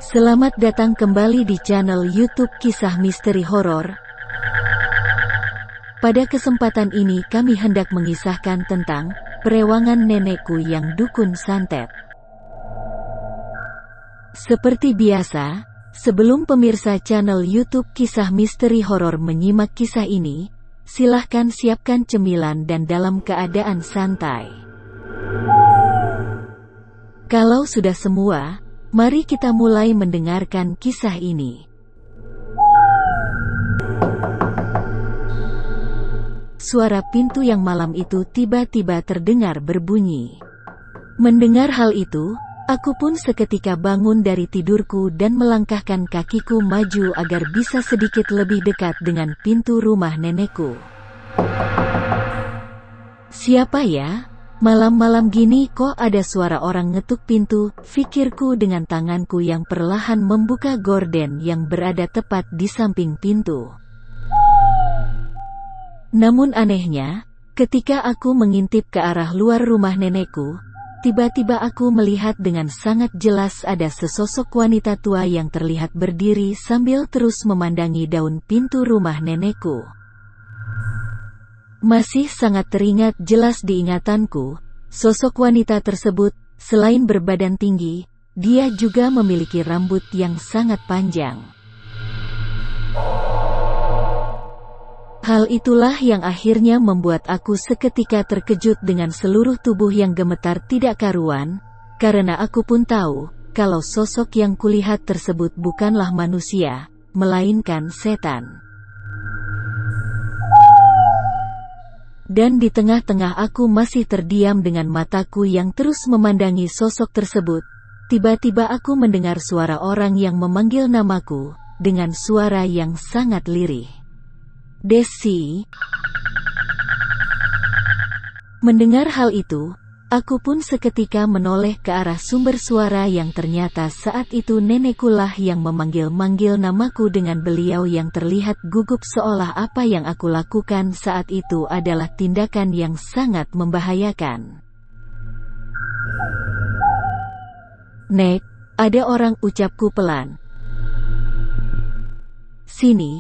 Selamat datang kembali di channel YouTube Kisah Misteri Horor. Pada kesempatan ini kami hendak mengisahkan tentang perewangan nenekku yang dukun santet. Seperti biasa, sebelum pemirsa channel YouTube Kisah Misteri Horor menyimak kisah ini, silahkan siapkan cemilan dan dalam keadaan santai. Kalau sudah semua, mari kita mulai mendengarkan kisah ini. Suara pintu yang malam itu tiba-tiba terdengar berbunyi. Mendengar hal itu, aku pun seketika bangun dari tidurku dan melangkahkan kakiku maju agar bisa sedikit lebih dekat dengan pintu rumah nenekku. Siapa ya? Malam-malam gini kok ada suara orang ngetuk pintu, pikirku dengan tanganku yang perlahan membuka gorden yang berada tepat di samping pintu. Namun anehnya, ketika aku mengintip ke arah luar rumah nenekku, tiba-tiba aku melihat dengan sangat jelas ada sesosok wanita tua yang terlihat berdiri sambil terus memandangi daun pintu rumah nenekku. Masih sangat teringat jelas di ingatanku, sosok wanita tersebut, selain berbadan tinggi, dia juga memiliki rambut yang sangat panjang. Hal itulah yang akhirnya membuat aku seketika terkejut dengan seluruh tubuh yang gemetar tidak karuan, karena aku pun tahu, kalau sosok yang kulihat tersebut bukanlah manusia, melainkan setan. Dan di tengah-tengah aku masih terdiam dengan mataku yang terus memandangi sosok tersebut, tiba-tiba aku mendengar suara orang yang memanggil namaku, dengan suara yang sangat lirih. Desi. Mendengar hal itu, aku pun seketika menoleh ke arah sumber suara yang ternyata saat itu nenekkulah yang memanggil-manggil namaku dengan beliau yang terlihat gugup seolah apa yang aku lakukan saat itu adalah tindakan yang sangat membahayakan. "Nek, ada orang," ucapku pelan. Sini,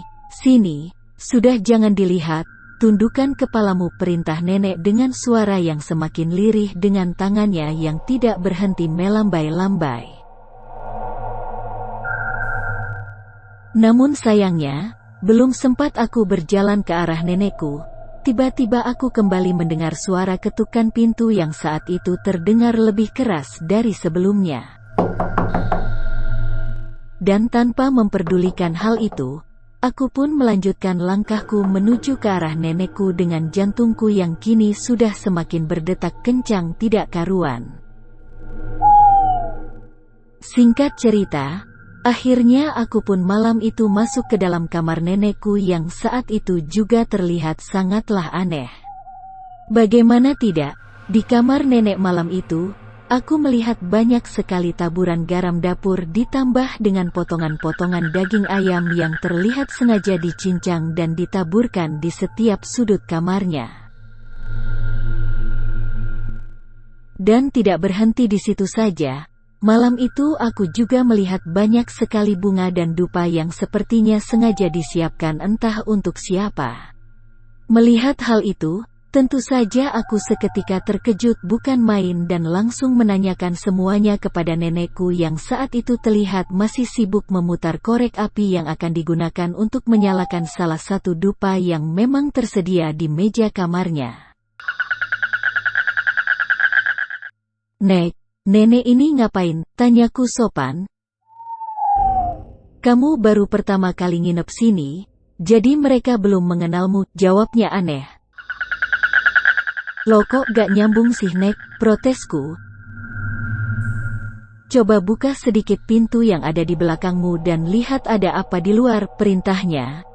sudah jangan dilihat. Tundukkan kepalamu, perintah nenek dengan suara yang semakin lirih dengan tangannya yang tidak berhenti melambai-lambai. Namun sayangnya, belum sempat aku berjalan ke arah nenekku, tiba-tiba aku kembali mendengar suara ketukan pintu yang saat itu terdengar lebih keras dari sebelumnya. Dan tanpa memperdulikan hal itu, aku pun melanjutkan langkahku menuju ke arah nenekku dengan jantungku yang kini sudah semakin berdetak kencang tidak karuan. Singkat cerita, akhirnya aku pun malam itu masuk ke dalam kamar nenekku yang saat itu juga terlihat sangatlah aneh. Bagaimana tidak, di kamar nenek malam itu, aku melihat banyak sekali taburan garam dapur ditambah dengan potongan-potongan daging ayam yang terlihat sengaja dicincang dan ditaburkan di setiap sudut kamarnya. Dan tidak berhenti di situ saja, malam itu aku juga melihat banyak sekali bunga dan dupa yang sepertinya sengaja disiapkan entah untuk siapa. Melihat hal itu, tentu saja aku seketika terkejut bukan main dan langsung menanyakan semuanya kepada nenekku yang saat itu terlihat masih sibuk memutar korek api yang akan digunakan untuk menyalakan salah satu dupa yang memang tersedia di meja kamarnya. "Nek, nenek ini ngapain?" tanyaku sopan. "Kamu baru pertama kali nginep sini, jadi mereka belum mengenalmu," jawabnya aneh. "Loh kok gak nyambung sih Nek?" protesku. "Coba buka sedikit pintu yang ada di belakangmu dan lihat ada apa di luar," perintahnya.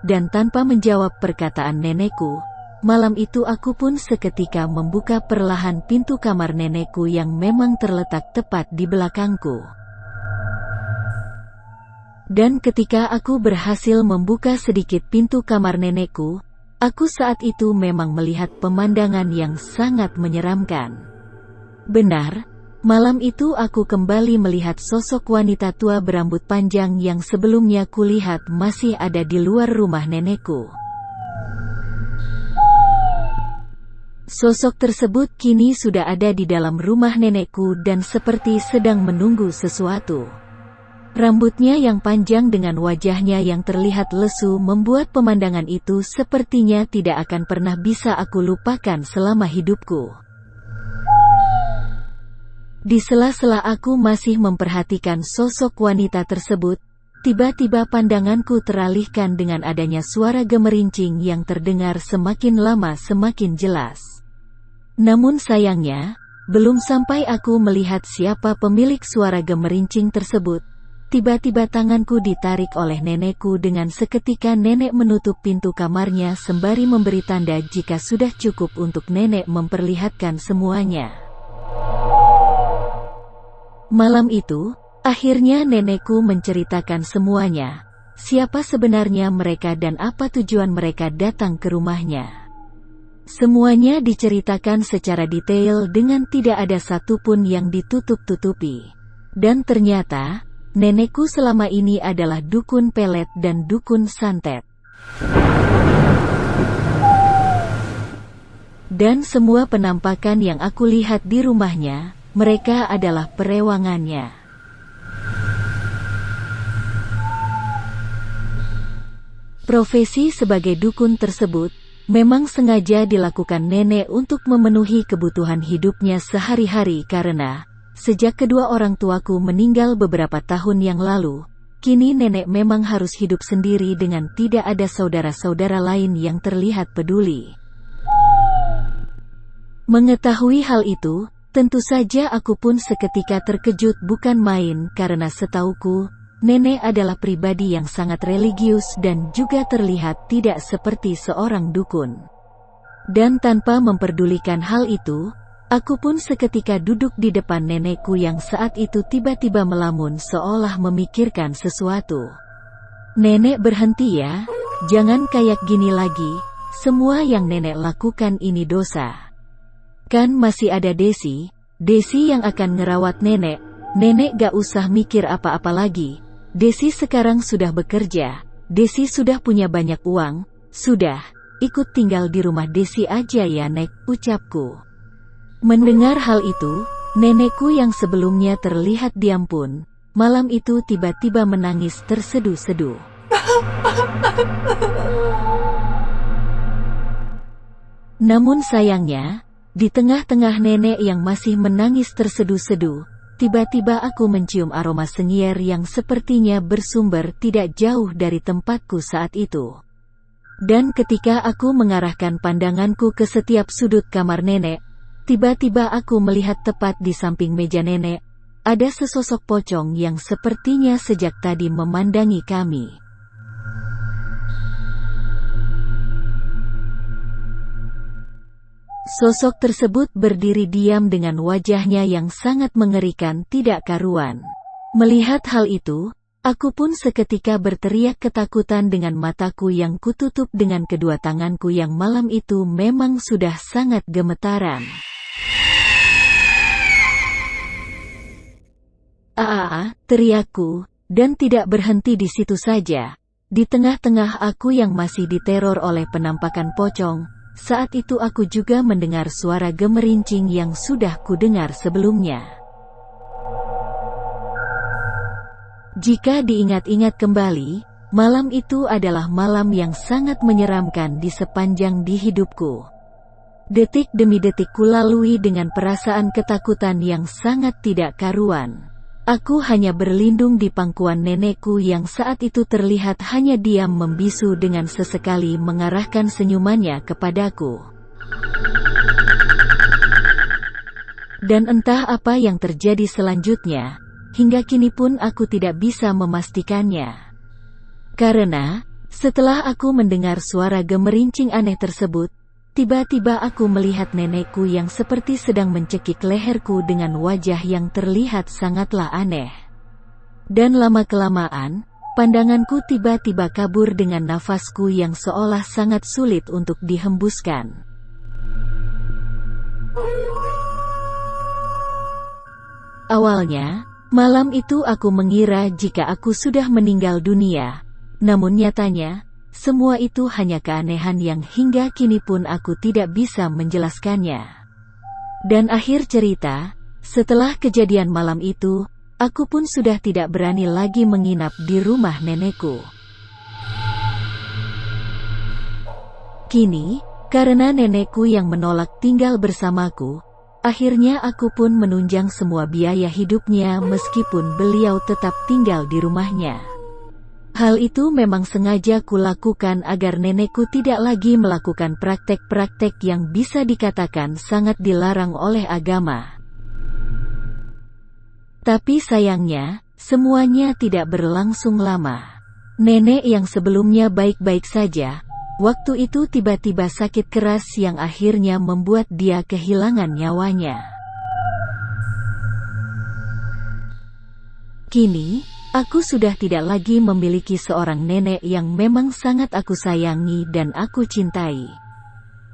Dan tanpa menjawab perkataan nenekku, malam itu aku pun seketika membuka perlahan pintu kamar nenekku yang memang terletak tepat di belakangku. Dan ketika aku berhasil membuka sedikit pintu kamar nenekku, aku saat itu memang melihat pemandangan yang sangat menyeramkan. Benar, Malam itu aku kembali melihat sosok wanita tua berambut panjang yang sebelumnya kulihat masih ada di luar rumah nenekku. Sosok tersebut kini sudah ada di dalam rumah nenekku dan seperti sedang menunggu sesuatu. Rambutnya yang panjang dengan wajahnya yang terlihat lesu membuat pemandangan itu sepertinya tidak akan pernah bisa aku lupakan selama hidupku. Di sela-sela aku masih memperhatikan sosok wanita tersebut, tiba-tiba pandanganku teralihkan dengan adanya suara gemerincing yang terdengar semakin lama semakin jelas. Namun sayangnya, belum sampai aku melihat siapa pemilik suara gemerincing tersebut, tiba-tiba tanganku ditarik oleh nenekku dengan seketika nenek menutup pintu kamarnya sembari memberi tanda jika sudah cukup untuk nenek memperlihatkan semuanya. Malam itu, akhirnya nenekku menceritakan semuanya, siapa sebenarnya mereka dan apa tujuan mereka datang ke rumahnya. Semuanya diceritakan secara detail dengan tidak ada satupun yang ditutup-tutupi. Dan ternyata, nenekku selama ini adalah dukun pelet dan dukun santet. Dan semua penampakan yang aku lihat di rumahnya, mereka adalah perewangannya. Profesi sebagai dukun tersebut memang sengaja dilakukan nenek untuk memenuhi kebutuhan hidupnya sehari-hari karena sejak kedua orang tuaku meninggal beberapa tahun yang lalu, kini nenek memang harus hidup sendiri dengan tidak ada saudara-saudara lain yang terlihat peduli. Mengetahui hal itu, tentu saja aku pun seketika terkejut bukan main karena setauku, nenek adalah pribadi yang sangat religius dan juga terlihat tidak seperti seorang dukun. Dan tanpa memperdulikan hal itu, aku pun seketika duduk di depan nenekku yang saat itu tiba-tiba melamun seolah memikirkan sesuatu. Nenek berhenti ya, jangan kayak gini lagi, semua yang nenek lakukan ini dosa. Kan masih ada Desi yang akan ngerawat nenek, nenek gak usah mikir apa-apa lagi. Desi sekarang sudah bekerja, Desi sudah punya banyak uang, sudah, ikut tinggal di rumah Desi aja ya nek, ucapku. Mendengar hal itu, nenekku yang sebelumnya terlihat diam pun, malam itu tiba-tiba menangis terseduh-seduh. Namun sayangnya, di tengah-tengah nenek yang masih menangis terseduh-seduh, tiba-tiba aku mencium aroma sengier yang sepertinya bersumber tidak jauh dari tempatku saat itu. Dan ketika aku mengarahkan pandanganku ke setiap sudut kamar nenek, tiba-tiba aku melihat tepat di samping meja nenek, ada sesosok pocong yang sepertinya sejak tadi memandangi kami. Sosok tersebut berdiri diam dengan wajahnya yang sangat mengerikan tidak karuan. Melihat hal itu, aku pun seketika berteriak ketakutan dengan mataku yang kututup dengan kedua tanganku yang malam itu memang sudah sangat gemetaran. Teriakku, dan tidak berhenti di situ saja. Di tengah-tengah aku yang masih diteror oleh penampakan pocong, saat itu aku juga mendengar suara gemerincing yang sudah kudengar sebelumnya. Jika diingat-ingat kembali, malam itu adalah malam yang sangat menyeramkan di sepanjang hidupku. Detik demi detik kulalui dengan perasaan ketakutan yang sangat tidak karuan. Aku hanya berlindung di pangkuan nenekku yang saat itu terlihat hanya diam membisu dengan sesekali mengarahkan senyumannya kepadaku. Dan entah apa yang terjadi selanjutnya, hingga kini pun aku tidak bisa memastikannya. Karena, setelah aku mendengar suara gemerincing aneh tersebut, tiba-tiba aku melihat nenekku yang seperti sedang mencekik leherku dengan wajah yang terlihat sangatlah aneh. Dan lama-kelamaan, pandanganku tiba-tiba kabur dengan nafasku yang seolah sangat sulit untuk dihembuskan. Awalnya, malam itu aku mengira jika aku sudah meninggal dunia. Namun nyatanya, semua itu hanya keanehan yang hingga kini pun aku tidak bisa menjelaskannya. Dan akhir cerita, setelah kejadian malam itu, aku pun sudah tidak berani lagi menginap di rumah nenekku. Kini, karena nenekku yang menolak tinggal bersamaku, akhirnya aku pun menunjang semua biaya hidupnya meskipun beliau tetap tinggal di rumahnya. Hal itu memang sengaja kulakukan agar nenekku tidak lagi melakukan praktek-praktek yang bisa dikatakan sangat dilarang oleh agama. Tapi sayangnya, semuanya tidak berlangsung lama. Nenek yang sebelumnya baik-baik saja, waktu itu tiba-tiba sakit keras yang akhirnya membuat dia kehilangan nyawanya. Kini, aku sudah tidak lagi memiliki seorang nenek yang memang sangat aku sayangi dan aku cintai.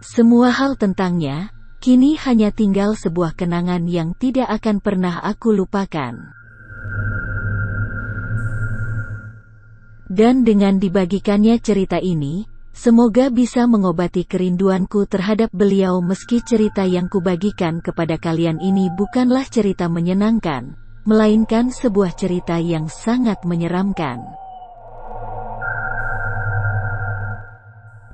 Semua hal tentangnya, kini hanya tinggal sebuah kenangan yang tidak akan pernah aku lupakan. Dan dengan dibagikannya cerita ini, semoga bisa mengobati kerinduanku terhadap beliau meski cerita yang kubagikan kepada kalian ini bukanlah cerita menyenangkan, melainkan sebuah cerita yang sangat menyeramkan.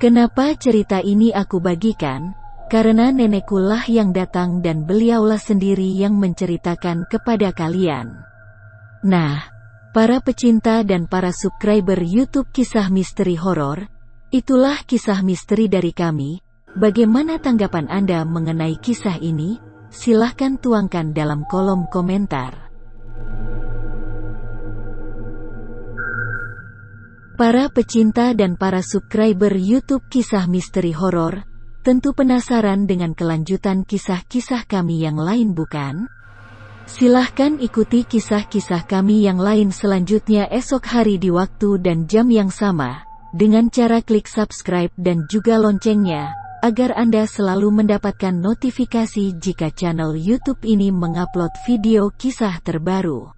Kenapa cerita ini aku bagikan? Karena nenekkulah yang datang dan beliaulah sendiri yang menceritakan kepada kalian. Nah, para pecinta dan para subscriber YouTube Kisah Misteri Horor, itulah kisah misteri dari kami. Bagaimana tanggapan Anda mengenai kisah ini? Silahkan tuangkan dalam kolom komentar. Para pecinta dan para subscriber YouTube Kisah Misteri Horor, tentu penasaran dengan kelanjutan kisah-kisah kami yang lain bukan? Silahkan ikuti kisah-kisah kami yang lain selanjutnya esok hari di waktu dan jam yang sama, dengan cara klik subscribe dan juga loncengnya, agar Anda selalu mendapatkan notifikasi jika channel YouTube ini mengupload video kisah terbaru.